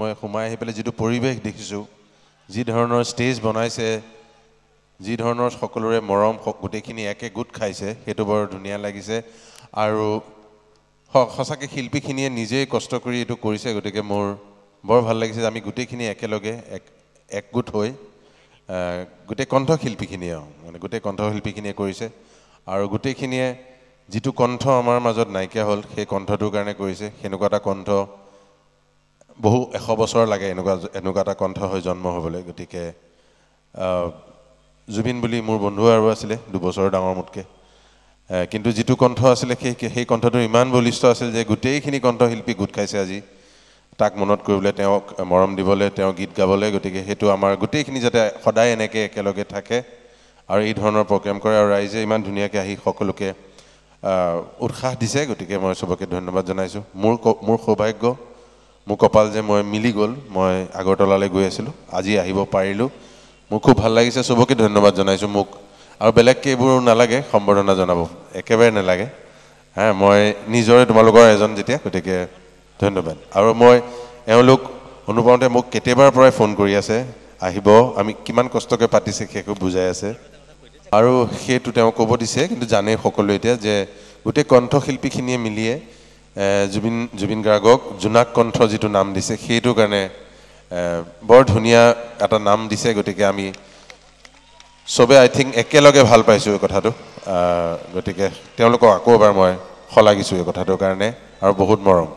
মই সোমাই আহি পেলাই যেটো পৰিবেশ দেখিছো যি ধৰণৰ ষ্টেজ বনাইছে যি ধৰণৰ সকলোৰে মৰম গোটেইখিনি একে গুট খাইছে হেতু বৰ ধুনিয়া লাগিছে আৰু সঁচাকে শিল্পীখিনিয়ে নিজে কষ্ট কৰি এটো কৰিছে গতিকে মোৰ বৰ ভাল লাগিছে আমি গোটেইখিনি একেলগে এক গুট হৈ গোটেই কণ্ঠ শিল্পীখিনিয়ে মানে গোটেই কণ্ঠ শিল্পীখিনিয়ে কৰিছে আৰু গোটেইখিনিয়ে যেটো কণ্ঠ আমাৰ মাজত নাইকিয়া হল সেই কণ্ঠটোৰ কাৰণে কৰিছে হেনেকুৱা এটা কণ্ঠ বহু 100 বছৰ লাগে এনেকুৱা এটা কণ্ঠ হৈ জন্ম হ'বলৈ গতিকে জুবিন বুলি মোৰ বন্ধু আৰু আছিলে 2 বছৰ ডাঙৰ মুটকে কিন্তু যেটো কণ্ঠ আছিলে সেই কণ্ঠটো ইমান বলিষ্ঠ আছিল যে গোটেইখিনি কণ্ঠ শিল্পী গুট খাইছে আজি তাক মনত কৰিবলৈ তেওঁক মৰম দিবলৈ তেওঁ গীত গাবলৈ গতিকে হেতু আমাৰ গোটেইখিনি যাতে সদায় এনেকে একেলগে থাকে আৰু এই ধৰণৰ প্ৰগ্ৰাম কৰে আৰু ৰাইজে ইমান ধুনিয়াকৈ আহি সকলোকে উৎসাহ দিছে গতিকে মই সবকে ধন্যবাদ জনাইছো মোৰ সৌভাগ্য মোৰ কপাল যে মই মিলি গল মই আগৰতলালৈ গৈ আছিল আজি আহিব পাৰিলো মোৰ খুব ভাল লাগিছে সবকে ধন্যবাদ জনাইছো মোক আৰু বেলেগকে এইবোৰ নালাগে সম্বৰ্ধনা জনাব একেবাৰে নালাগে হ্যাঁ মই নিজৰে তোমালোকৰ এজন যেতিয়া গতিকে ধন্যবাদ আৰু মই এওঁলোক অনুপমতে মোক কেতিয়াবাৰ পৰাই ফোন কৰি আছে আহিব আমি কিমান কষ্টকে পাতিছে খেকো বুজাই আছে আৰু হেতু তেওঁ ক'ব দিছে কিন্তু জানে সকলো এতিয়া যে গোটেই কণ্ঠ শিল্পীখিনিয়ে মিলিয়ে জুবিন গাৰ্গক জুনাক কণ্ঠ যেটো নাম দিছে হেতু কাৰণে বৰ ধুনিয়া এটা নাম দিছে গতিকে আমি সবে আই থিংক একেলগে ভাল পাইছো এই কথাটো গতিকে তেওঁলোকক আকৌ এবাৰ মই খলাগিছো এই কথাটোৰ কাৰণে আৰু বহুত মৰম